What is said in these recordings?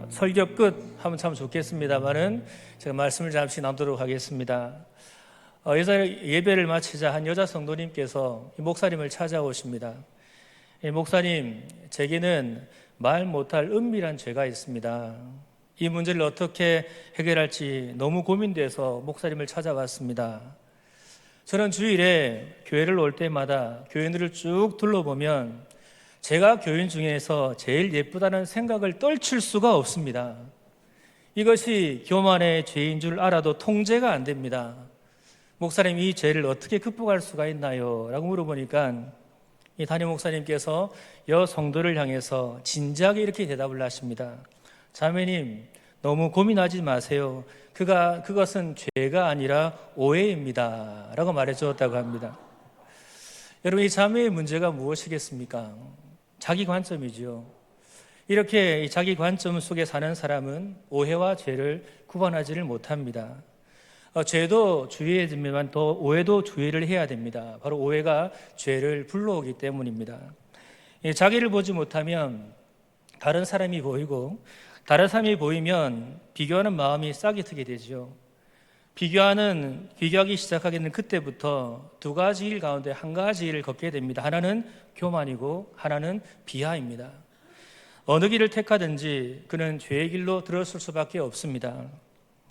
설교 끝 하면 참 좋겠습니다만은 제가 말씀을 잠시 나누도록 하겠습니다. 여자 예배를 마치자 한 여자 성도님께서 목사님을 찾아오십니다. 목사님, 제게는 말 못할 은밀한 죄가 있습니다. 이 문제를 어떻게 해결할지 너무 고민돼서 목사님을 찾아왔습니다. 저는 주일에 교회를 올 때마다 교인들을 쭉 둘러보면 제가 교인 중에서 제일 예쁘다는 생각을 떨칠 수가 없습니다. 이것이 교만의 죄인 줄 알아도 통제가 안 됩니다. 목사님, 이 죄를 어떻게 극복할 수가 있나요? 라고 물어보니까 이 담임 목사님께서 여 성도를 향해서 진지하게 이렇게 대답을 하십니다. 자매님, 너무 고민하지 마세요. 그것은 죄가 아니라 오해입니다. 라고 말해 주었다고 합니다. 여러분, 이 자매의 문제가 무엇이겠습니까? 자기 관점이죠. 이렇게 자기 관점 속에 사는 사람은 오해와 죄를 구분하지를 못합니다. 죄도 주의해야 되지만 또 오해도 주의를 해야 됩니다. 바로 오해가 죄를 불러오기 때문입니다. 자기를 보지 못하면 다른 사람이 보이고, 다른 사람이 보이면 비교하는 마음이 싹이 트게 되죠. 비교하기 시작하게 되는 그때부터 두 가지 일 가운데 한 가지 일을 걷게 됩니다. 하나는 교만이고 하나는 비하입니다. 어느 길을 택하든지 그는 죄의 길로 들어설 수밖에 없습니다.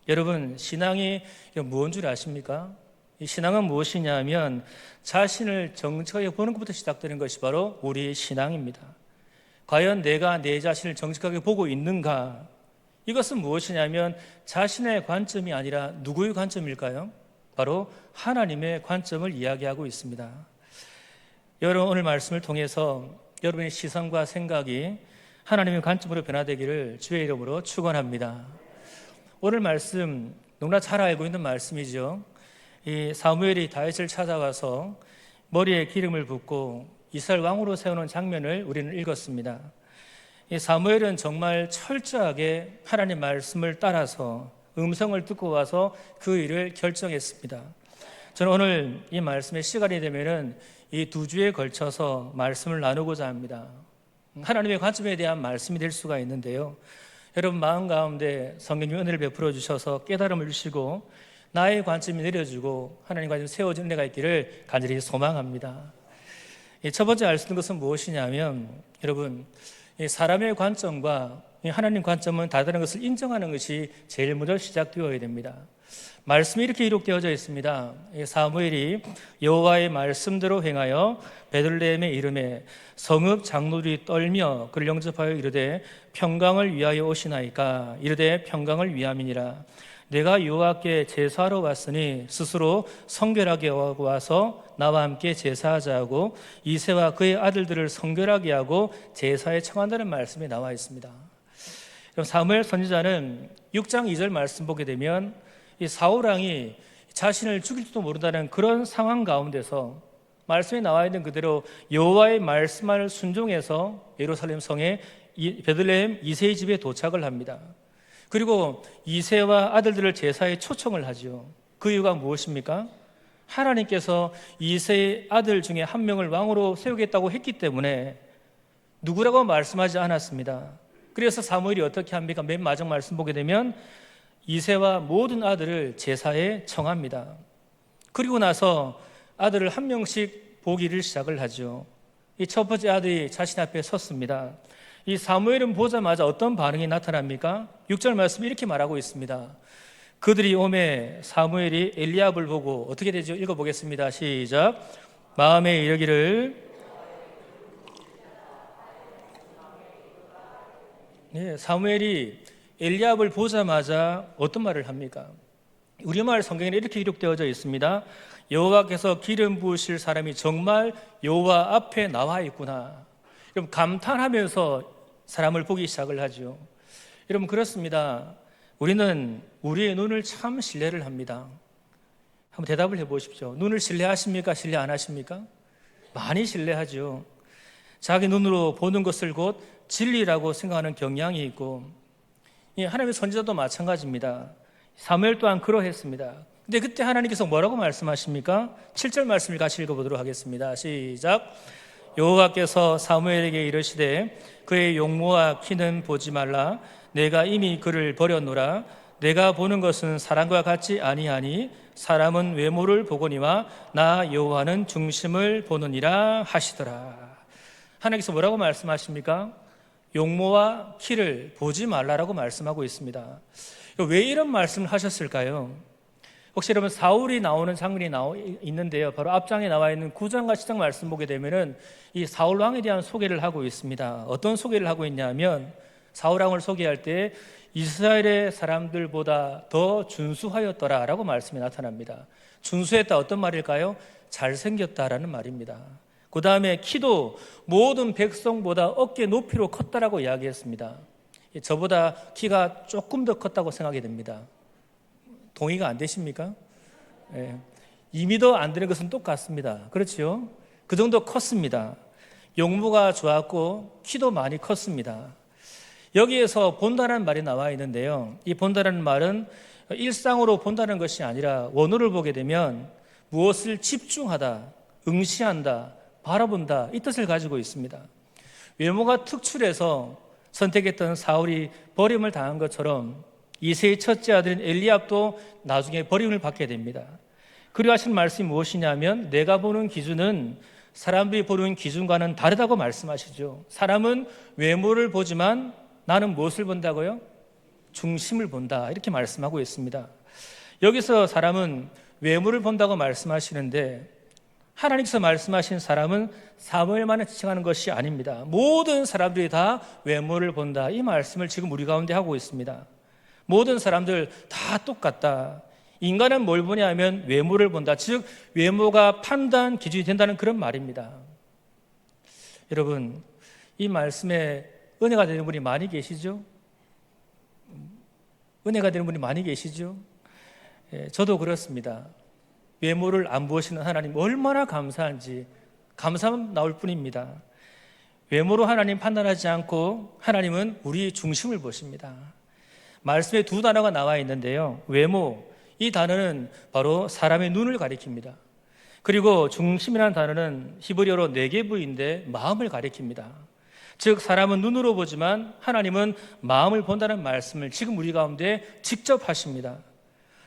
여러분, 신앙이 무엇인 줄 아십니까? 이 신앙은 무엇이냐 하면 자신을 정직하게 보는 것부터 시작되는 것이 바로 우리의 신앙입니다. 과연 내가 내 자신을 정직하게 보고 있는가? 이것은 무엇이냐면 자신의 관점이 아니라 누구의 관점일까요? 바로 하나님의 관점을 이야기하고 있습니다. 여러분, 오늘 말씀을 통해서 여러분의 시선과 생각이 하나님의 관점으로 변화되기를 주의 이름으로 축원합니다. 오늘 말씀 너무나 잘 알고 있는 말씀이죠. 이 사무엘이 다윗을 찾아와서 머리에 기름을 붓고 이스라엘 왕으로 세우는 장면을 우리는 읽었습니다. 이 사무엘은 정말 철저하게 하나님 말씀을 따라서 음성을 듣고 와서 그 일을 결정했습니다. 저는 오늘 이 말씀의 시간이 되면은 이 두 주에 걸쳐서 말씀을 나누고자 합니다. 하나님의 관점에 대한 말씀이 될 수가 있는데요. 여러분 마음 가운데 성령님 은혜를 베풀어 주셔서 깨달음을 주시고 나의 관점이 내려주고 하나님 관점이 세워진 은혜가 있기를 간절히 소망합니다. 첫 번째 알 수 있는 것은 무엇이냐면 여러분, 사람의 관점과 하나님 관점은 다르다는 것을 인정하는 것이 제일 먼저 시작되어야 됩니다. 말씀이 이렇게 기록되어져 있습니다. 사무엘이 여호와의 말씀대로 행하여 베들레헴의 이름에 성읍 장로들이 떨며 그를 영접하여 이르되 평강을 위하여 오시나이까? 이르되 평강을 위함이니라. 내가 여호와께 제사하러 왔으니 스스로 성결하게 와서 나와 함께 제사하자 하고 이새와 그의 아들들을 성결하게 하고 제사에 청한다는 말씀이 나와 있습니다. 사무엘 선지자는 6장 2절 말씀 보게 되면 이 사울왕이 자신을 죽일지도 모른다는 그런 상황 가운데서 말씀에 나와 있는 그대로 여호와의 말씀을 순종해서 예루살렘 성에 베들레헴 이새의 집에 도착을 합니다. 그리고 이새와 아들들을 제사에 초청을 하죠. 그 이유가 무엇입니까? 하나님께서 이새의 아들 중에 한 명을 왕으로 세우겠다고 했기 때문에 누구라고 말씀하지 않았습니다. 그래서 사무엘이 어떻게 합니까? 맨 마지막 말씀 보게 되면 이새와 모든 아들을 제사에 청합니다. 그리고 나서 아들을 한 명씩 보기를 시작을 하죠. 이 첫 번째 아들이 자신 앞에 섰습니다. 이 사무엘은 보자마자 어떤 반응이 나타납니까? 6절 말씀 이렇게 말하고 있습니다. 그들이 오매 사무엘이 엘리압을 보고 어떻게 되죠? 읽어보겠습니다. 시작. 마음에 이르기를 사무엘이 엘리압을 보자마자 어떤 말을 합니까? 우리말 성경에 이렇게 기록되어져 있습니다. 여호와께서 기름 부으실 사람이 정말 여호와 앞에 나와 있구나. 여러분 감탄하면서 사람을 보기 시작을 하죠. 여러분 그렇습니다. 우리는 우리의 눈을 참 신뢰를 합니다. 한번 대답을 해보십시오. 눈을 신뢰하십니까? 신뢰 안 하십니까? 많이 신뢰하죠. 자기 눈으로 보는 것을 곧 진리라고 생각하는 경향이 있고 하나님의 선지자도 마찬가지입니다. 사무엘 또한 그러했습니다. 근데 그때 하나님께서 뭐라고 말씀하십니까? 7절 말씀을 같이 읽어보도록 하겠습니다. 시작. 여호와께서 사무엘에게 이르시되 그의 용모와 키는 보지 말라. 내가 이미 그를 버렸노라. 내가 보는 것은 사람과 같지 아니하니 사람은 외모를 보거니와 나 여호와는 중심을 보느니라 하시더라. 하나님께서 뭐라고 말씀하십니까? 용모와 키를 보지 말라라고 말씀하고 있습니다. 왜 이런 말씀을 하셨을까요? 혹시 여러분 사울이 나오는 장면이 있는데요. 바로 앞장에 나와 있는 9장과 10장 말씀 보게 되면은 이 사울 왕에 대한 소개를 하고 있습니다. 어떤 소개를 하고 있냐면 사울 왕을 소개할 때 이스라엘의 사람들보다 더 준수하였더라라고 말씀이 나타납니다. 준수했다 어떤 말일까요? 잘생겼다라는 말입니다. 그 다음에 키도 모든 백성보다 어깨 높이로 컸다라고 이야기했습니다. 저보다 키가 조금 더 컸다고 생각이 됩니다. 동의가 안 되십니까? 2m 안 되는 것은 똑같습니다. 그렇지요? 그 정도 컸습니다. 용모가 좋았고 키도 많이 컸습니다. 여기에서 본다는 말이 나와 있는데요. 이 본다는 말은 일상으로 본다는 것이 아니라 원어를 보게 되면 무엇을 집중하다, 응시한다, 바라본다 이 뜻을 가지고 있습니다. 외모가 특출해서 선택했던 사울이 버림을 당한 것처럼 이새의 첫째 아들인 엘리압도 나중에 버림을 받게 됩니다. 그리고 하신 말씀이 무엇이냐면 내가 보는 기준은 사람들이 보는 기준과는 다르다고 말씀하시죠. 사람은 외모를 보지만 나는 무엇을 본다고요? 중심을 본다 이렇게 말씀하고 있습니다. 여기서 사람은 외모를 본다고 말씀하시는데 하나님께서 말씀하신 사람은 사무엘만을 지칭하는 것이 아닙니다. 모든 사람들이 다 외모를 본다 이 말씀을 지금 우리 가운데 하고 있습니다. 모든 사람들 다 똑같다. 인간은 뭘 보냐 하면 외모를 본다. 즉 외모가 판단 기준이 된다는 그런 말입니다. 여러분 이 말씀에 은혜가 되는 분이 많이 계시죠? 은혜가 되는 분이 많이 계시죠? 저도 그렇습니다. 외모를 안 보시는 하나님 얼마나 감사한지 감사만 나올 뿐입니다. 외모로 하나님 판단하지 않고 하나님은 우리 중심을 보십니다. 말씀에 두 단어가 나와 있는데요. 외모, 이 단어는 바로 사람의 눈을 가리킵니다. 그리고 중심이라는 단어는 히브리어로 네게부인데 마음을 가리킵니다. 즉 사람은 눈으로 보지만 하나님은 마음을 본다는 말씀을 지금 우리 가운데 직접 하십니다.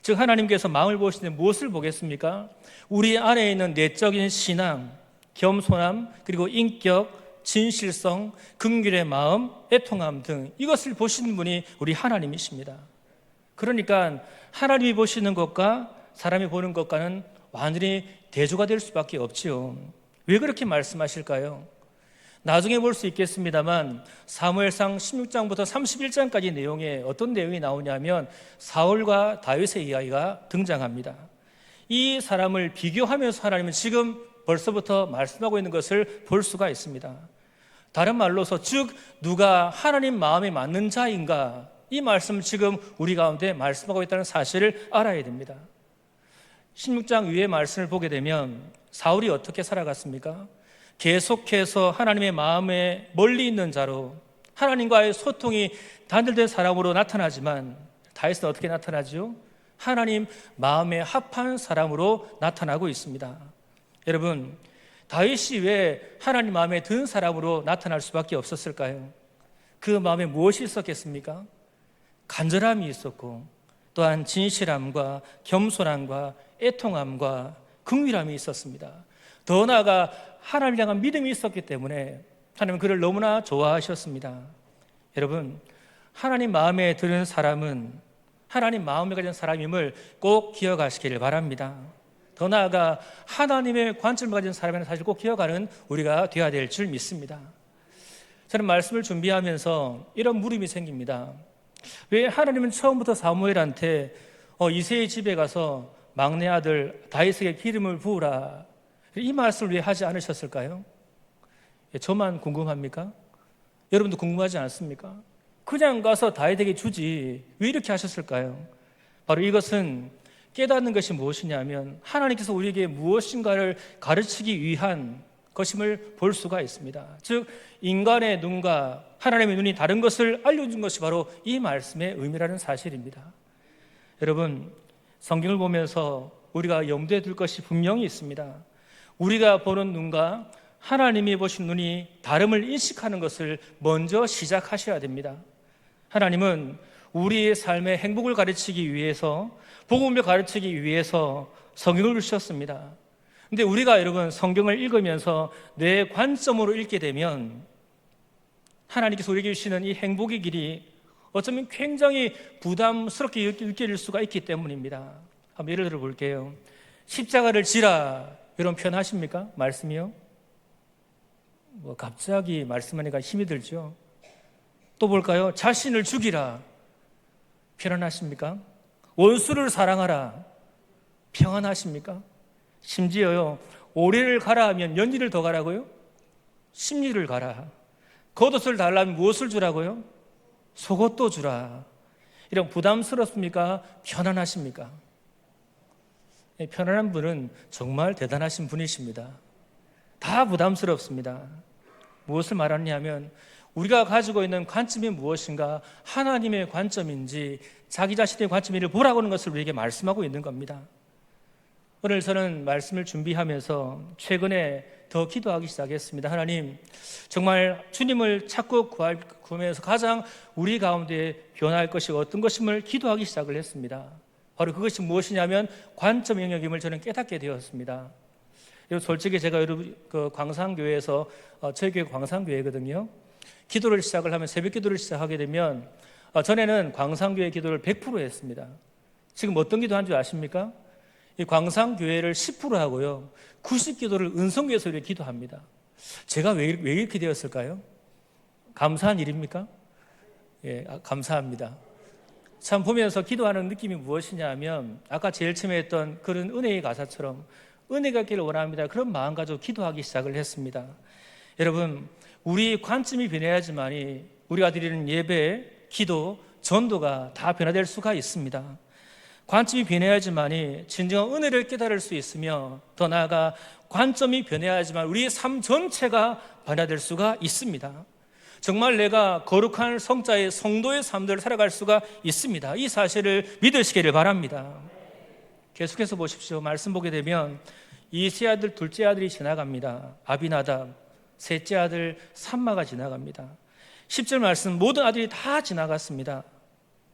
즉 하나님께서 마음을 보시는데 무엇을 보겠습니까? 우리 안에 있는 내적인 신앙, 겸손함, 그리고 인격, 진실성, 긍휼의 마음, 애통함 등 이것을 보시는 분이 우리 하나님이십니다. 그러니까 하나님이 보시는 것과 사람이 보는 것과는 완전히 대조가 될 수밖에 없지요. 왜 그렇게 말씀하실까요? 나중에 볼 수 있겠습니다만 사무엘상 16장부터 31장까지 내용에 어떤 내용이 나오냐면 사울과 다윗의 이야기가 등장합니다. 이 사람을 비교하면서 하나님은 지금 벌써부터 말씀하고 있는 것을 볼 수가 있습니다. 다른 말로서 즉 누가 하나님 마음에 맞는 자인가 이 말씀을 지금 우리 가운데 말씀하고 있다는 사실을 알아야 됩니다. 16장 위의 말씀을 보게 되면 사울이 어떻게 살아갔습니까? 계속해서 하나님의 마음에 멀리 있는 자로 하나님과의 소통이 단절된 사람으로 나타나지만 다윗은 어떻게 나타나죠? 하나님 마음에 합한 사람으로 나타나고 있습니다. 여러분 다윗이 왜 하나님 마음에 든 사람으로 나타날 수밖에 없었을까요? 그 마음에 무엇이 있었겠습니까? 간절함이 있었고 또한 진실함과 겸손함과 애통함과 긍휼함이 있었습니다. 더 나아가 하나님을 향한 믿음이 있었기 때문에 하나님은 그를 너무나 좋아하셨습니다. 여러분 하나님 마음에 드는 사람은 하나님 마음에 가진 사람임을 꼭 기억하시기를 바랍니다. 더 나아가 하나님의 관점을 가진 사람이라는 사실을 꼭 기억하는 우리가 되어야 될 줄 믿습니다. 저는 말씀을 준비하면서 이런 물음이 생깁니다. 왜 하나님은 처음부터 사무엘한테 이새의 집에 가서 막내 아들 다윗에게 기름을 부으라 이 말씀을 왜 하지 않으셨을까요? 저만 궁금합니까? 여러분도 궁금하지 않습니까? 그냥 가서 다윗에게 주지 왜 이렇게 하셨을까요? 바로 이것은 깨닫는 것이 무엇이냐면 하나님께서 우리에게 무엇인가를 가르치기 위한 것임을 볼 수가 있습니다. 즉 인간의 눈과 하나님의 눈이 다른 것을 알려준 것이 바로 이 말씀의 의미라는 사실입니다. 여러분 성경을 보면서 우리가 염두에 둘 것이 분명히 있습니다. 우리가 보는 눈과 하나님이 보신 눈이 다름을 인식하는 것을 먼저 시작하셔야 됩니다. 하나님은 우리의 삶의 행복을 가르치기 위해서, 복음을 가르치기 위해서 성경을 주셨습니다. 근데 우리가 여러분 성경을 읽으면서 내 관점으로 읽게 되면 하나님께서 우리에게 주시는 이 행복의 길이 어쩌면 굉장히 부담스럽게 느껴질 수가 있기 때문입니다. 한번 예를 들어 볼게요. 십자가를 지라, 이런 표현 하십니까? 말씀이요? 갑자기 말씀하니까 힘이 들죠. 또 볼까요? 자신을 죽이라, 편안하십니까? 원수를 사랑하라, 평안하십니까? 심지어요, 오리를 가라 하면 연일을 더 가라고요? 십리를 가라. 겉옷을 달라면 무엇을 주라고요? 속옷도 주라. 이런 부담스럽습니까? 편안하십니까? 편안한 분은 정말 대단하신 분이십니다. 다 부담스럽습니다. 무엇을 말하느냐면 우리가 가지고 있는 관점이 무엇인가, 하나님의 관점인지 자기 자신의 관점인지를 보라고 하는 것을 우리에게 말씀하고 있는 겁니다. 오늘 저는 말씀을 준비하면서 최근에 더 기도하기 시작했습니다. 하나님, 정말 주님을 찾고 구하면서 가장 우리 가운데 변화할 것이 어떤 것임을 기도하기 시작을 했습니다. 바로 그것이 무엇이냐면 관점 영역임을 저는 깨닫게 되었습니다. 솔직히 제가 여러분 광산교회에서, 저희 교회 광산교회거든요. 기도를 시작을 하면, 새벽 기도를 시작하게 되면 전에는 광산교회 기도를 100% 했습니다. 지금 어떤 기도 한 줄 아십니까? 이 광산교회를 10% 하고요, 90기도를 은성교에서 이렇게 기도합니다. 제가 왜 이렇게 되었을까요? 감사한 일입니까? 예, 감사합니다. 참 보면서 기도하는 느낌이 무엇이냐 하면 아까 제일 처음에 했던 그런 은혜의 가사처럼 은혜가 있기를 원합니다. 그런 마음 가지고 기도하기 시작을 했습니다. 여러분, 우리 관점이 변해야지만이 우리가 드리는 예배, 기도, 전도가 다 변화될 수가 있습니다. 관점이 변해야지만이 진정한 은혜를 깨달을 수 있으며, 더 나아가 관점이 변해야지만 우리의 삶 전체가 변화될 수가 있습니다. 정말 내가 거룩한 성자의 성도의 삶들을 살아갈 수가 있습니다. 이 사실을 믿으시기를 바랍니다. 계속해서 보십시오. 말씀 보게 되면 이세 아들, 둘째 아들이 지나갑니다. 아비나답, 셋째 아들 삼마가 지나갑니다. 10절 말씀, 모든 아들이 다 지나갔습니다.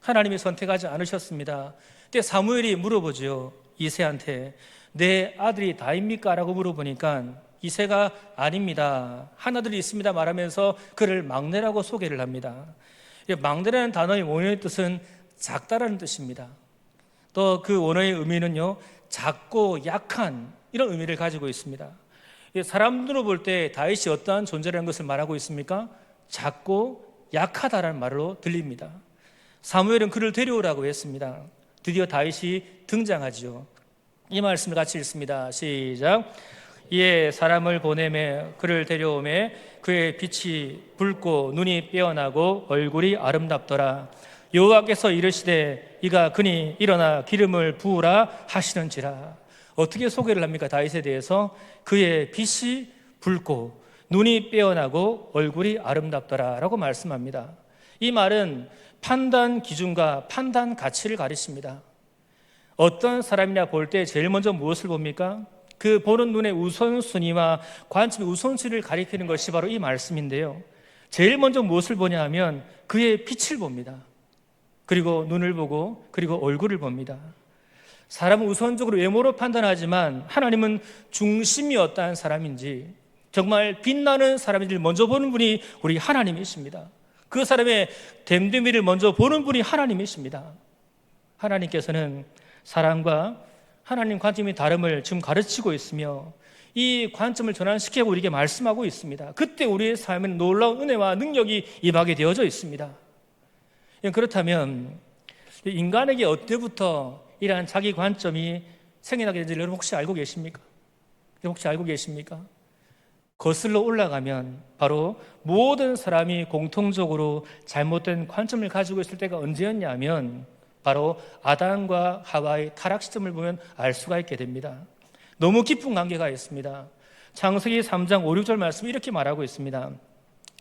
하나님이 선택하지 않으셨습니다. 그때 사무엘이 물어보죠. 이새한테, 내 아들이 다입니까? 라고 물어보니까 이새가 아닙니다, 한 아들이 있습니다 말하면서 그를 막내라고 소개를 합니다. 막내라는 단어의 원어의 뜻은 작다라는 뜻입니다. 또 그 원어의 의미는요, 작고 약한, 이런 의미를 가지고 있습니다. 사람들로 볼 때 다윗이 어떠한 존재라는 것을 말하고 있습니까? 작고 약하다라는 말로 들립니다. 사무엘은 그를 데려오라고 했습니다. 드디어 다윗이 등장하죠. 이 말씀을 같이 읽습니다. 시작. 이에 사람을 보내매 그를 데려오매 그의 빛이 붉고 눈이 빼어나고 얼굴이 아름답더라. 여호와께서 이르시되 이가 그니 일어나 기름을 부으라 하시는지라. 어떻게 소개를 합니까? 다윗에 대해서 그의 빛이 붉고 눈이 빼어나고 얼굴이 아름답더라 라고 말씀합니다. 이 말은 판단 기준과 판단 가치를 가리킵니다. 어떤 사람이냐 볼 때 제일 먼저 무엇을 봅니까? 그 보는 눈의 우선순위와 관점의 우선순위를 가리키는 것이 바로 이 말씀인데요, 제일 먼저 무엇을 보냐 하면 그의 빛을 봅니다. 그리고 눈을 보고, 그리고 얼굴을 봅니다. 사람은 우선적으로 외모로 판단하지만 하나님은 중심이 어떠한 사람인지, 정말 빛나는 사람인지를 먼저 보는 분이 우리 하나님이십니다. 그 사람의 됨됨이를 먼저 보는 분이 하나님이십니다. 하나님께서는 사람과 하나님 관점이 다름을 지금 가르치고 있으며 이 관점을 전환시키고 우리에게 말씀하고 있습니다. 그때 우리의 삶에는 놀라운 은혜와 능력이 임하게 되어져 있습니다. 그렇다면 인간에게 어때부터 이러한 자기 관점이 생겨나게 되는지 여러분 혹시 알고 계십니까? 혹시 알고 계십니까? 거슬러 올라가면 바로 모든 사람이 공통적으로 잘못된 관점을 가지고 있을 때가 언제였냐면 바로 아담과 하와의 타락 시점을 보면 알 수가 있게 됩니다. 너무 깊은 관계가 있습니다. 창세기 3장 5, 6절 말씀이 이렇게 말하고 있습니다.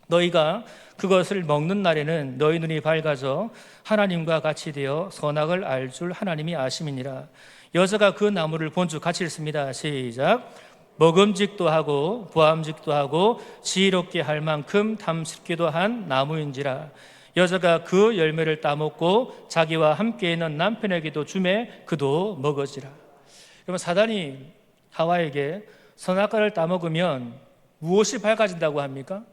너희가 그것을 먹는 날에는 너희 눈이 밝아져 하나님과 같이 되어 선악을 알 줄 하나님이 아심이니라. 여자가 그 나무를 본즉 같이 읽습니다. 시작. 먹음직도 하고 보암직도 하고 지혜롭게 할 만큼 탐스럽기도 한 나무인지라. 여자가 그 열매를 따먹고 자기와 함께 있는 남편에게도 주매 그도 먹어지라. 그러면 사단이 하와에게 선악과를 따먹으면 무엇이 밝아진다고 합니까?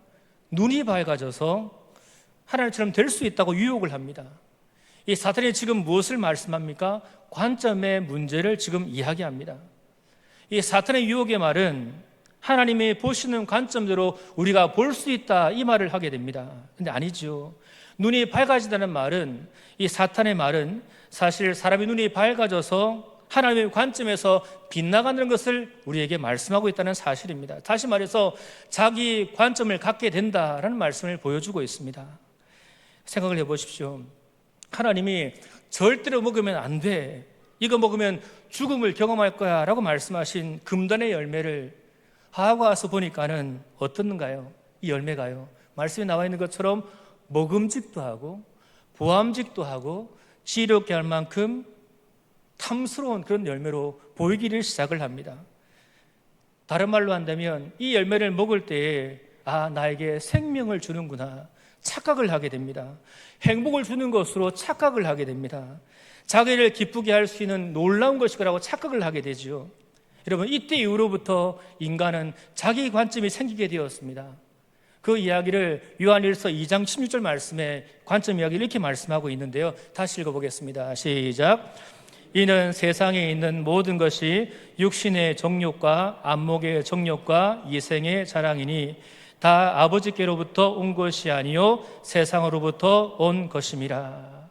눈이 밝아져서 하나님처럼 될 수 있다고 유혹을 합니다. 이 사탄이 지금 무엇을 말씀합니까? 관점의 문제를 지금 이야기합니다. 이 사탄의 유혹의 말은 하나님이 보시는 관점대로 우리가 볼 수 있다, 이 말을 하게 됩니다. 근데 아니죠. 눈이 밝아진다는 말은, 이 사탄의 말은 사실 사람의 눈이 밝아져서 하나님의 관점에서 빗나가는 것을 우리에게 말씀하고 있다는 사실입니다. 다시 말해서 자기 관점을 갖게 된다라는 말씀을 보여주고 있습니다. 생각을 해보십시오. 하나님이 절대로 먹으면 안 돼, 이거 먹으면 죽음을 경험할 거야 라고 말씀하신 금단의 열매를 하와가 와서 보니까는 어떻는가요? 이 열매가요, 말씀에 나와 있는 것처럼 먹음직도 하고 보암직도 하고 지혜롭게 할 만큼 탐스러운 그런 열매로 보이기를 시작을 합니다. 다른 말로 한다면 이 열매를 먹을 때에 나에게 생명을 주는구나 착각을 하게 됩니다. 행복을 주는 것으로 착각을 하게 됩니다. 자기를 기쁘게 할 수 있는 놀라운 것이라고 착각을 하게 되죠. 여러분, 이때 이후로부터 인간은 자기 관점이 생기게 되었습니다. 그 이야기를 요한일서 2장 16절 말씀에 관점 이야기를 이렇게 말씀하고 있는데요, 다시 읽어보겠습니다. 시작. 이는 세상에 있는 모든 것이 육신의 정욕과 안목의 정욕과 이생의 자랑이니 다 아버지께로부터 온 것이 아니요 세상으로부터 온 것임이라.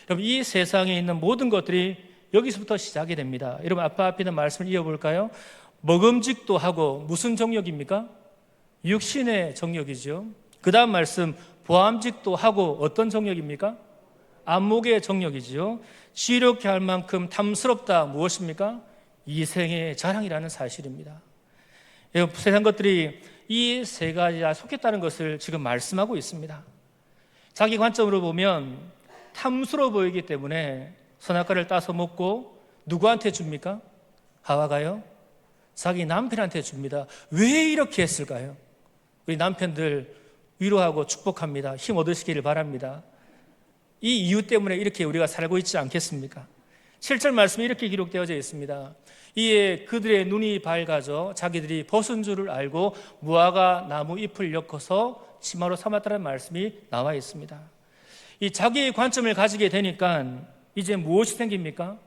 여러분, 이 세상에 있는 모든 것들이 여기서부터 시작이 됩니다. 여러분, 앞에 있는 말씀을 이어볼까요? 먹음직도 하고 무슨 정욕입니까? 육신의 정욕이죠. 그 다음 말씀 보암직도 하고 어떤 정욕입니까? 안목의 정욕이죠. 지혜롭게 할 만큼 탐스럽다, 무엇입니까? 이생의 자랑이라는 사실입니다. 세상 것들이 이 세 가지에 속했다는 것을 지금 말씀하고 있습니다. 자기 관점으로 보면 탐스러워 보이기 때문에 선악과를 따서 먹고 누구한테 줍니까? 하와가요? 자기 남편한테 줍니다. 왜 이렇게 했을까요? 우리 남편들 위로하고 축복합니다. 힘 얻으시기를 바랍니다. 이 이유 때문에 이렇게 우리가 살고 있지 않겠습니까? 7절 말씀에 이렇게 기록되어져 있습니다. 이에 그들의 눈이 밝아져 자기들이 벗은 줄을 알고 무화과 나무 잎을 엮어서 치마로 삼았다는 말씀이 나와 있습니다. 이 자기의 관점을 가지게 되니까 이제 무엇이 생깁니까?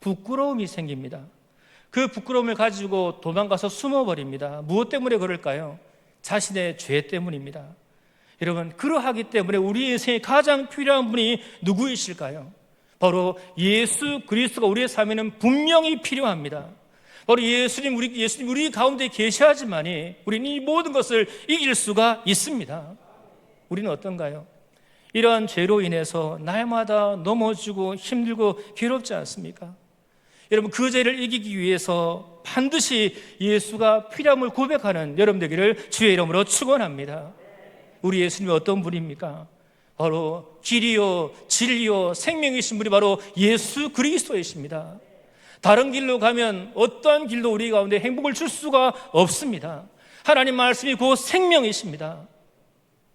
부끄러움이 생깁니다. 그 부끄러움을 가지고 도망가서 숨어버립니다. 무엇 때문에 그럴까요? 자신의 죄 때문입니다. 여러분, 그러하기 때문에 우리 인생에 가장 필요한 분이 누구이실까요? 바로 예수 그리스도가 우리의 삶에는 분명히 필요합니다. 바로 예수님 우리 가운데 계셔야지만이 우리는 이 모든 것을 이길 수가 있습니다. 우리는 어떤가요? 이러한 죄로 인해서 날마다 넘어지고 힘들고 괴롭지 않습니까? 여러분, 그 죄를 이기기 위해서 반드시 예수가 필요함을 고백하는 여러분 되기를 주의 이름으로 축원합니다. 우리 예수님이 어떤 분입니까? 바로 길이요 진리요 생명이신 분이 바로 예수 그리스도이십니다. 다른 길로 가면 어떠한 길도 우리 가운데 행복을 줄 수가 없습니다. 하나님 말씀이 곧 생명이십니다.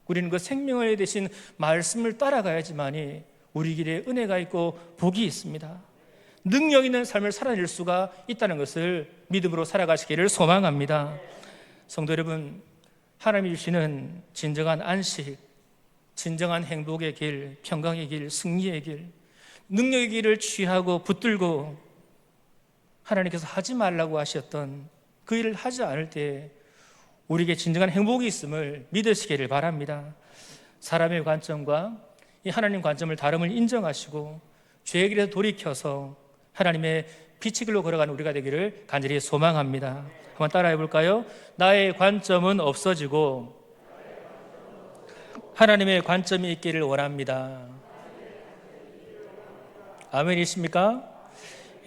우리는 그 생명을 대신 말씀을 따라가야지만이 우리 길에 은혜가 있고 복이 있습니다. 능력 있는 삶을 살아낼 수가 있다는 것을 믿음으로 살아가시기를 소망합니다. 성도 여러분, 하나님이 주시는 진정한 안식, 진정한 행복의 길, 평강의 길, 승리의 길, 능력의 길을 취하고 붙들고 하나님께서 하지 말라고 하셨던 그 일을 하지 않을 때 우리에게 진정한 행복이 있음을 믿으시기를 바랍니다. 사람의 관점과 이 하나님 관점을 다름을 인정하시고 죄의 길에서 돌이켜서 하나님의 빛의 길로 걸어가는 우리가 되기를 간절히 소망합니다. 한번 따라해 볼까요? 나의 관점은 없어지고 하나님의 관점이 있기를 원합니다. 아멘이십니까?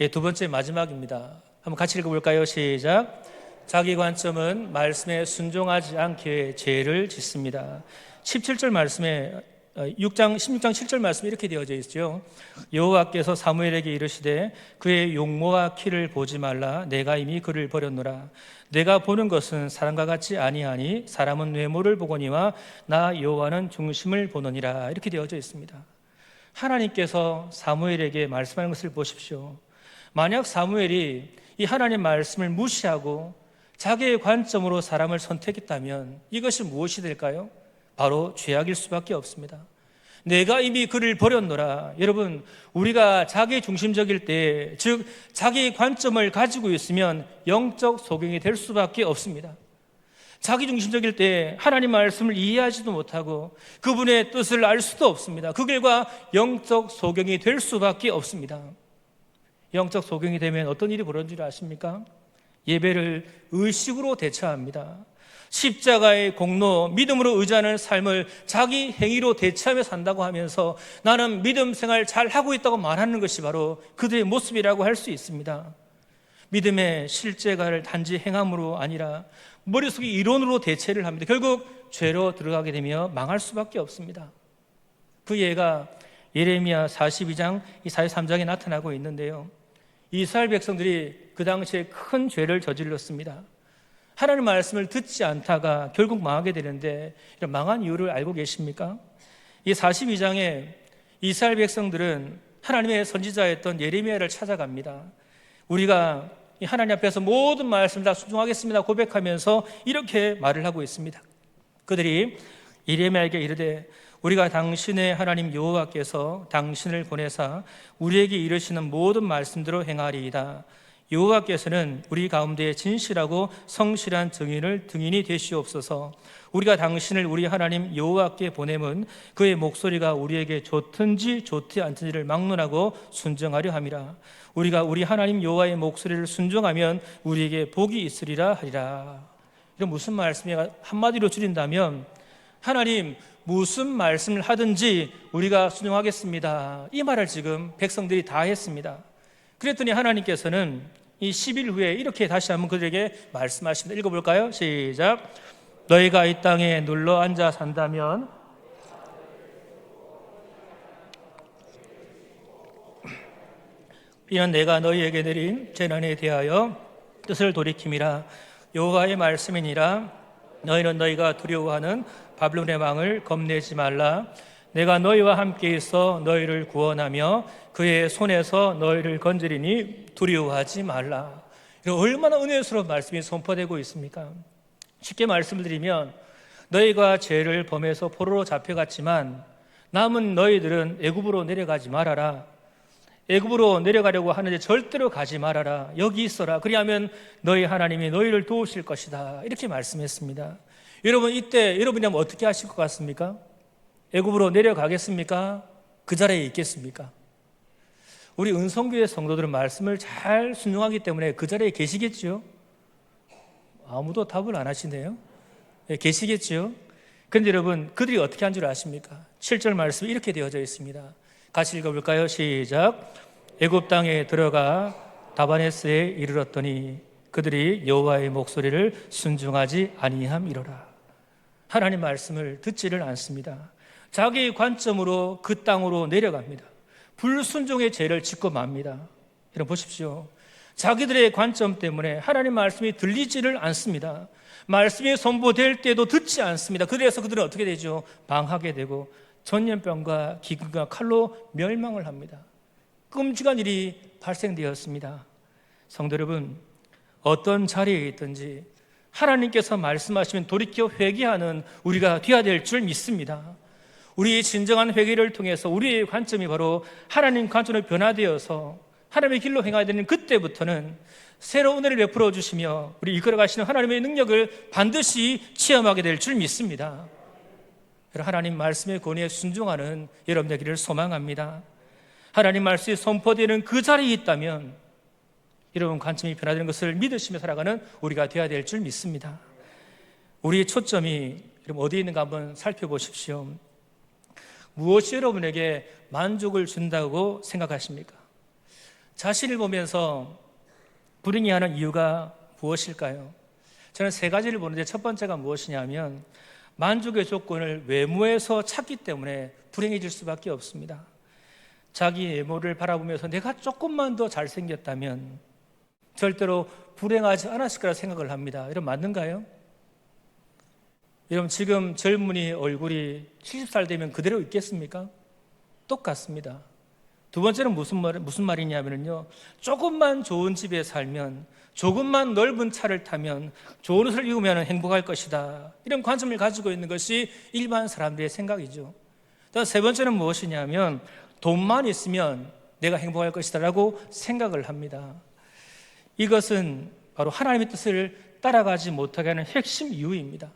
예, 두 번째 마지막입니다. 한번 같이 읽어볼까요? 시작. 자기 관점은 말씀에 순종하지 않게 죄를 짓습니다. 17절 말씀에 16장 7절 말씀이 이렇게 되어져 있죠. 여호와께서 사무엘에게 이르시되 그의 용모와 키를 보지 말라. 내가 이미 그를 버렸노라. 내가 보는 것은 사람과 같지 아니하니 사람은 외모를 보거니와 나 여호와는 중심을 보느니라. 이렇게 되어져 있습니다. 하나님께서 사무엘에게 말씀하는 것을 보십시오. 만약 사무엘이 이 하나님 말씀을 무시하고 자기의 관점으로 사람을 선택했다면 이것이 무엇이 될까요? 바로 죄악일 수밖에 없습니다. 내가 이미 그를 버렸노라. 여러분, 우리가 자기 중심적일 때, 즉 자기 관점을 가지고 있으면 영적 소경이 될 수밖에 없습니다. 자기 중심적일 때 하나님 말씀을 이해하지도 못하고 그분의 뜻을 알 수도 없습니다. 그 결과 영적 소경이 될 수밖에 없습니다. 영적 소경이 되면 어떤 일이 벌어진 줄 아십니까? 예배를 의식으로 대처합니다. 십자가의 공로, 믿음으로 의지하는 삶을 자기 행위로 대체하며 산다고 하면서 나는 믿음 생활 잘 하고 있다고 말하는 것이 바로 그들의 모습이라고 할 수 있습니다. 믿음의 실제가를 단지 행함으로 아니라 머릿속에 이론으로 대체를 합니다. 결국 죄로 들어가게 되며 망할 수밖에 없습니다. 그 예가 예레미야 42장 43장에 나타나고 있는데요. 이스라엘 백성들이 그 당시에 큰 죄를 저질렀습니다. 하나님 말씀을 듣지 않다가 결국 망하게 되는데 이런 망한 이유를 알고 계십니까? 이 42장에 이스라엘 백성들은 하나님의 선지자였던 예레미야를 찾아갑니다. 우리가 하나님 앞에서 모든 말씀 다 순종하겠습니다 고백하면서 이렇게 말을 하고 있습니다. 그들이 예레미야에게 이르되 우리가 당신의 하나님 여호와께서 당신을 보내사 우리에게 이르시는 모든 말씀대로 행하리이다. 여호와께서는 우리 가운데 진실하고 성실한 증인이 되시옵소서. 우리가 당신을 우리 하나님 여호와께 보내면 그의 목소리가 우리에게 좋든지 좋지 않든지를 막론하고 순종하려 함이라. 우리가 우리 하나님 여호와의 목소리를 순종하면 우리에게 복이 있으리라 하리라. 이런 무슨 말씀이야? 한마디로 줄인다면 하나님 무슨 말씀을 하든지 우리가 순종하겠습니다. 이 말을 지금 백성들이 다 했습니다. 그랬더니 하나님께서는 이 10일 후에 이렇게 다시 한번 그들에게 말씀하십니다. 읽어볼까요? 시작. 너희가 이 땅에 눌러 앉아 산다면 이는 내가 너희에게 내린 재난에 대하여 뜻을 돌이킴이라. 여호와의 말씀이니라. 너희는 너희가 두려워하는 바벨론의 왕을 겁내지 말라. 내가 너희와 함께 있어 너희를 구원하며 그의 손에서 너희를 건지리니 두려워하지 말라. 얼마나 은혜스러운 말씀이 선포되고 있습니까? 쉽게 말씀을 드리면 너희가 죄를 범해서 포로로 잡혀갔지만 남은 너희들은 애굽으로 내려가지 말아라. 애굽으로 내려가려고 하는데 절대로 가지 말아라. 여기 있어라. 그리하면 너희 하나님이 너희를 도우실 것이다. 이렇게 말씀했습니다. 여러분, 이때 여러분이라면 어떻게 하실 것 같습니까? 애굽으로 내려가겠습니까? 그 자리에 있겠습니까? 우리 은성교회 성도들은 말씀을 잘 순종하기 때문에 그 자리에 계시겠죠? 아무도 답을 안 하시네요. 네, 계시겠죠? 그런데 여러분, 그들이 어떻게 한 줄 아십니까? 7절 말씀이 이렇게 되어져 있습니다. 같이 읽어볼까요? 시작. 애굽 땅에 들어가 다바네스에 이르렀더니 그들이 여호와의 목소리를 순종하지 아니함이로라. 하나님 말씀을 듣지를 않습니다. 자기 관점으로 그 땅으로 내려갑니다. 불순종의 죄를 짓고 맙니다. 여러분 보십시오. 자기들의 관점 때문에 하나님 말씀이 들리지를 않습니다. 말씀이 선포될 때도 듣지 않습니다. 그래서 그들은 어떻게 되죠? 망하게 되고 전염병과 기근과 칼로 멸망을 합니다. 끔찍한 일이 발생되었습니다. 성도 여러분, 어떤 자리에 있든지 하나님께서 말씀하시면 돌이켜 회개하는 우리가 되어야 될 줄 믿습니다. 우리의 진정한 회개를 통해서 우리의 관점이 바로 하나님 관점으로 변화되어서 하나님의 길로 행해야 되는 그때부터는 새로운 은혜를 베풀어 주시며 우리 이끌어 가시는 하나님의 능력을 반드시 체험하게 될 줄 믿습니다. 하나님 말씀의 권위에 순종하는 여러분의 길을 소망합니다. 하나님 말씀이 선포되는 그 자리에 있다면 여러분 관점이 변화되는 것을 믿으시며 살아가는 우리가 되어야 될 줄 믿습니다. 우리의 초점이 여러분 어디에 있는가 한번 살펴보십시오. 무엇이 여러분에게 만족을 준다고 생각하십니까? 자신을 보면서 불행해하는 이유가 무엇일까요? 저는 세 가지를 보는데 첫 번째가 무엇이냐면 만족의 조건을 외모에서 찾기 때문에 불행해질 수밖에 없습니다. 자기 외모를 바라보면서 내가 조금만 더 잘생겼다면 절대로 불행하지 않았을 거라 생각을 합니다. 여러분 맞는가요? 여러분 지금 젊은이 얼굴이 70살 되면 그대로 있겠습니까? 똑같습니다. 두 번째는 무슨 말이냐면요, 조금만 좋은 집에 살면, 조금만 넓은 차를 타면, 좋은 옷을 입으면 행복할 것이다, 이런 관점을 가지고 있는 것이 일반 사람들의 생각이죠. 또 세 번째는 무엇이냐면 돈만 있으면 내가 행복할 것이다 라고 생각을 합니다. 이것은 바로 하나님의 뜻을 따라가지 못하게 하는 핵심 이유입니다.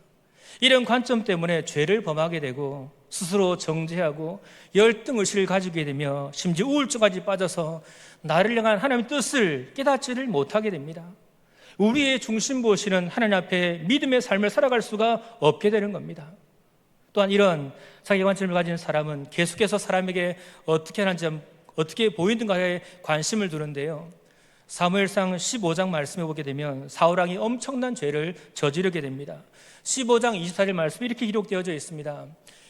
이런 관점 때문에 죄를 범하게 되고 스스로 정죄하고 열등의식을 가지게 되며 심지어 우울증까지 빠져서 나를 향한 하나님의 뜻을 깨닫지를 못하게 됩니다. 우리의 중심 보시는 하나님 앞에 믿음의 삶을 살아갈 수가 없게 되는 겁니다. 또한 이런 자기 관점을 가진 사람은 계속해서 사람에게 어떻게 하는지, 어떻게 보이는가에 관심을 두는데요, 사무엘상 15장 말씀해 보게 되면 사울왕이 엄청난 죄를 저지르게 됩니다. 15장 24절 말씀이 이렇게 기록되어져 있습니다.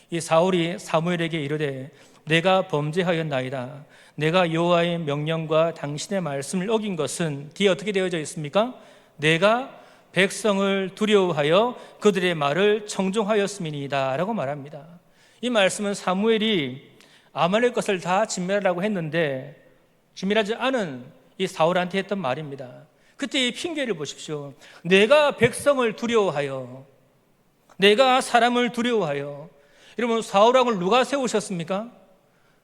이 사울이 사무엘에게 이르되 내가 범죄하였나이다. 내가 여호와의 명령과 당신의 말씀을 어긴 것은, 뒤에 어떻게 되어져 있습니까? 내가 백성을 두려워하여 그들의 말을 청종하였음이니이다 라고 말합니다. 이 말씀은 사무엘이 아말렉 것을 다 진멸하라고 했는데 진멸하지 않은 이 사울한테 했던 말입니다. 그때 이 핑계를 보십시오. 내가 백성을 두려워하여, 내가 사람을 두려워하여. 여러분 사울왕을 누가 세우셨습니까?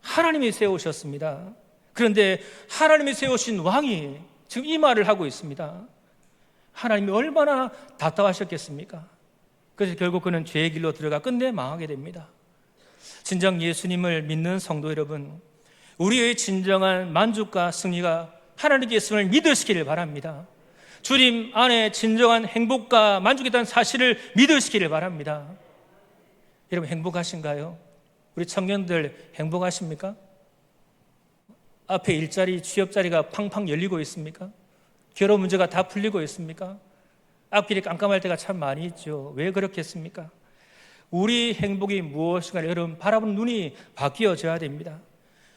하나님이 세우셨습니다. 그런데 하나님이 세우신 왕이 지금 이 말을 하고 있습니다. 하나님이 얼마나 답답하셨겠습니까? 그래서 결국 그는 죄의 길로 들어가 끝내 망하게 됩니다. 진정 예수님을 믿는 성도 여러분, 우리의 진정한 만족과 승리가 하나님께 있음을 믿으시기를 바랍니다. 주님 안에 진정한 행복과 만족이 있다는 사실을 믿으시기를 바랍니다. 여러분 행복하신가요? 우리 청년들 행복하십니까? 앞에 일자리, 취업자리가 팡팡 열리고 있습니까? 결혼 문제가 다 풀리고 있습니까? 앞길이 깜깜할 때가 참 많이 있죠. 왜 그렇겠습니까? 우리 행복이 무엇인가 여러분 바라보는 눈이 바뀌어져야 됩니다.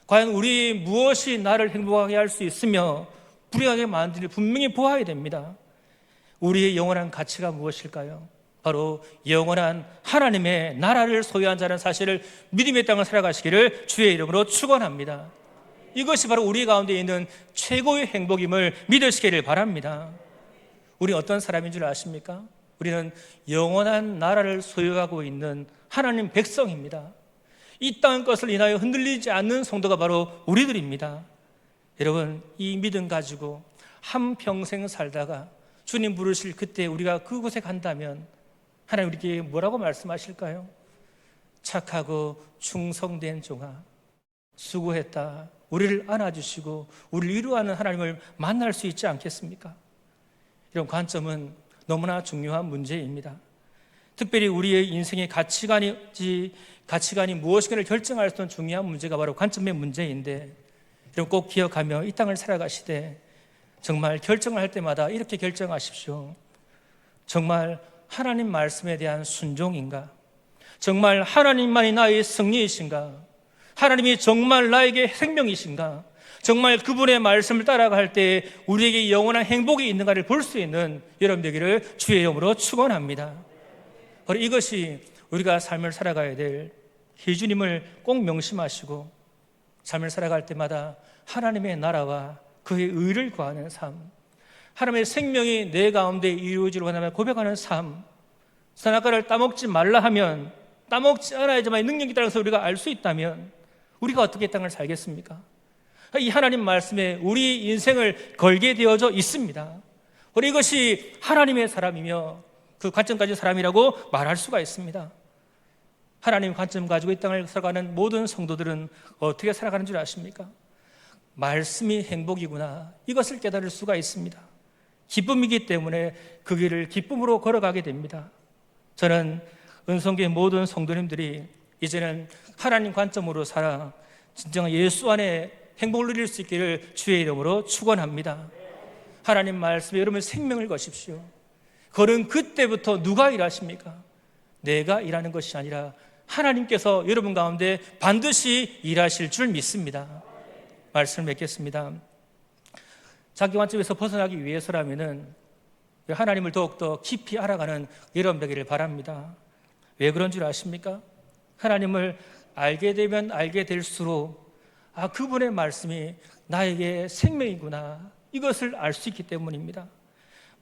과연 우리 무엇이 나를 행복하게 할 수 있으며 불행하게 만드는지 분명히 보아야 됩니다. 우리의 영원한 가치가 무엇일까요? 바로 영원한 하나님의 나라를 소유한 자라는 사실을 믿음의 땅을 살아가시기를 주의 이름으로 축원합니다. 이것이 바로 우리 가운데 있는 최고의 행복임을 믿으시기를 바랍니다. 우리 어떤 사람인 줄 아십니까? 우리는 영원한 나라를 소유하고 있는 하나님 백성입니다. 이 땅 것을 인하여 흔들리지 않는 성도가 바로 우리들입니다. 여러분 이 믿음 가지고 한평생 살다가 주님 부르실 그때 우리가 그곳에 간다면 하나님 우리에게 뭐라고 말씀하실까요? 착하고 충성된 종아, 수고했다. 우리를 안아주시고 우리를 위로하는 하나님을 만날 수 있지 않겠습니까? 이런 관점은 너무나 중요한 문제입니다. 특별히 우리의 인생의 가치관이 무엇인가를 결정할 수 있는 중요한 문제가 바로 관점의 문제인데, 이런 꼭 기억하며 이 땅을 살아가시되 정말 결정을 할 때마다 이렇게 결정하십시오. 정말 하나님 말씀에 대한 순종인가? 정말 하나님만이 나의 승리이신가? 하나님이 정말 나에게 생명이신가? 정말 그분의 말씀을 따라갈 때 우리에게 영원한 행복이 있는가를 볼 수 있는 여러분 되기를 주의 이름으로 축원합니다. 바로 이것이 우리가 삶을 살아가야 될 기준임을 꼭 명심하시고 삶을 살아갈 때마다 하나님의 나라와 그의 의를 구하는 삶, 하나님의 생명이 내 가운데 이루어지려 원하며 고백하는 삶, 선악과를 따먹지 말라 하면 따먹지 않아야지만 능력이 있다는 것을 우리가 알 수 있다면 우리가 어떻게 땅을 살겠습니까? 이 하나님 말씀에 우리 인생을 걸게 되어져 있습니다. 우리 이것이 하나님의 사람이며 그 관점 가진 사람이라고 말할 수가 있습니다. 하나님 관점 가지고 이 땅을 살아가는 모든 성도들은 어떻게 살아가는 줄 아십니까? 말씀이 행복이구나, 이것을 깨달을 수가 있습니다. 기쁨이기 때문에 그 길을 기쁨으로 걸어가게 됩니다. 저는 은성교회 모든 성도님들이 이제는 하나님 관점으로 살아 진정한 예수 안에 행복을 누릴 수 있기를 주의 이름으로 축원합니다. 하나님 말씀에 여러분 생명을 거십시오. 그는 그때부터 누가 일하십니까? 내가 일하는 것이 아니라 하나님께서 여러분 가운데 반드시 일하실 줄 믿습니다. 말씀을 맺겠습니다. 자기 관점에서 벗어나기 위해서라면은 하나님을 더욱더 깊이 알아가는 여러분 되기를 바랍니다. 왜 그런 줄 아십니까? 하나님을 알게 되면 알게 될수록 그분의 말씀이 나에게 생명이구나, 이것을 알 수 있기 때문입니다.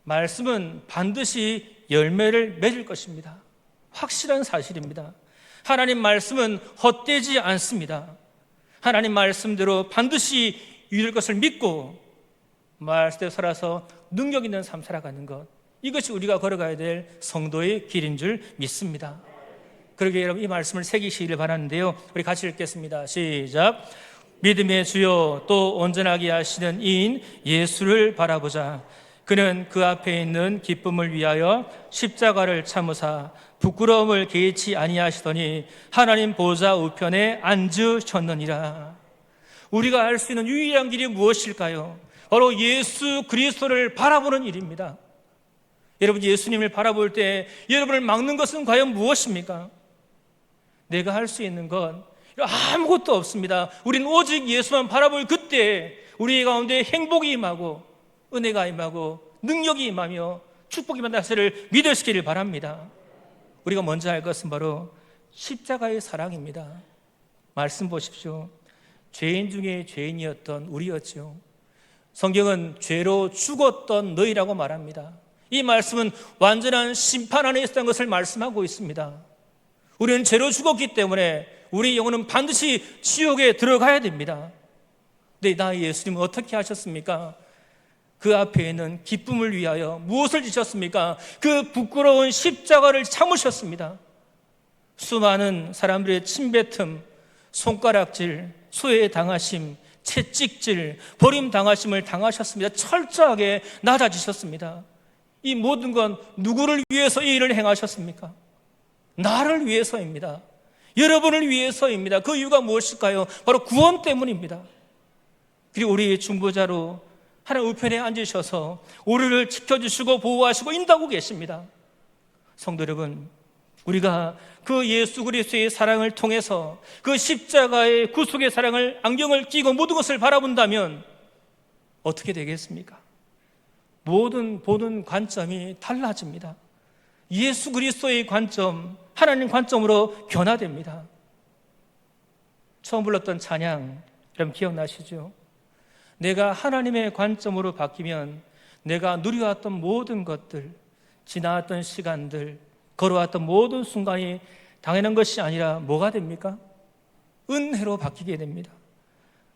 말씀은 반드시 열매를 맺을 것입니다. 확실한 사실입니다. 하나님 말씀은 헛되지 않습니다. 하나님 말씀대로 반드시 이룰 것을 믿고 말씀대로 살아서 능력 있는 삶 살아가는 것, 이것이 우리가 걸어가야 될 성도의 길인 줄 믿습니다. 그러기에 여러분 이 말씀을 새기시기를 바라는데요, 우리 같이 읽겠습니다. 시작. 믿음의 주요 또 온전하게 하시는 이인 예수를 바라보자. 그는 그 앞에 있는 기쁨을 위하여 십자가를 참으사 부끄러움을 개의치 아니하시더니 하나님 보좌 우편에 앉으셨느니라. 우리가 알 수 있는 유일한 길이 무엇일까요? 바로 예수 그리스도를 바라보는 일입니다. 여러분, 예수님을 바라볼 때 여러분을 막는 것은 과연 무엇입니까? 내가 할 수 있는 건 아무것도 없습니다. 우리는 오직 예수만 바라볼 그때 우리 가운데 행복이 임하고 은혜가 임하고 능력이 임하며 축복이 임한다는 사실을 믿으시기를 바랍니다. 우리가 먼저 할 것은 바로 십자가의 사랑입니다. 말씀 보십시오. 죄인 중에 죄인이었던 우리였죠. 성경은 죄로 죽었던 너희라고 말합니다. 이 말씀은 완전한 심판 안에 있었던 것을 말씀하고 있습니다. 우리는 죄로 죽었기 때문에 우리 영혼은 반드시 지옥에 들어가야 됩니다. 근데 나 예수님은 어떻게 하셨습니까? 그 앞에 있는 기쁨을 위하여 무엇을 지셨습니까? 그 부끄러운 십자가를 참으셨습니다. 수많은 사람들의 침뱉음, 손가락질, 소외당하심, 채찍질, 버림당하심을 당하셨습니다. 철저하게 낮아지셨습니다. 이 모든 건 누구를 위해서 이 일을 행하셨습니까? 나를 위해서입니다. 여러분을 위해서입니다. 그 이유가 무엇일까요? 바로 구원 때문입니다. 그리고 우리의 중보자로 하나님 우편에 앉으셔서 우리를 지켜주시고 보호하시고 인도하고 계십니다. 성도 여러분, 우리가 그 예수 그리스도의 사랑을 통해서 그 십자가의 구속의 사랑을 안경을 끼고 모든 것을 바라본다면 어떻게 되겠습니까? 모든 보는 관점이 달라집니다. 예수 그리스도의 관점, 하나님 관점으로 변화됩니다. 처음 불렀던 찬양 여러분 기억나시죠? 내가 하나님의 관점으로 바뀌면 내가 누려왔던 모든 것들, 지나왔던 시간들, 걸어왔던 모든 순간이 당연한 것이 아니라 뭐가 됩니까? 은혜로 바뀌게 됩니다.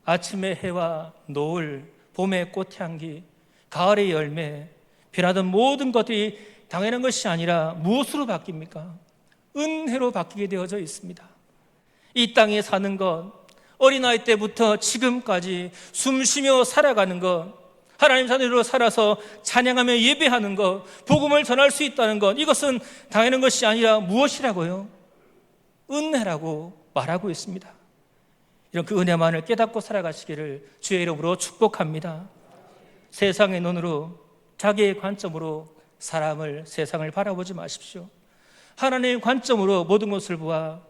아침의 해와 노을, 봄의 꽃향기, 가을의 열매, 변하던 모든 것들이 당연한 것이 아니라 무엇으로 바뀝니까? 은혜로 바뀌게 되어져 있습니다. 이 땅에 사는 것, 어린아이 때부터 지금까지 숨쉬며 살아가는 것, 하나님 자녀로 살아서 찬양하며 예배하는 것, 복음을 전할 수 있다는 것, 이것은 당연한 것이 아니라 무엇이라고요? 은혜라고 말하고 있습니다. 이런 그 은혜만을 깨닫고 살아가시기를 주의 이름으로 축복합니다. 세상의 눈으로, 자기의 관점으로 사람을, 세상을 바라보지 마십시오. 하나님의 관점으로 모든 것을 보아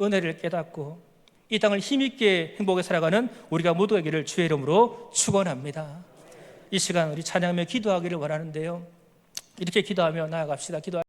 은혜를 깨닫고 이 땅을 힘있게 행복하게 살아가는 우리가 모두 되기를 주의 이름으로 축원합니다. 이 시간 우리 찬양하며 기도하기를 원하는데요, 이렇게 기도하며 나아갑시다.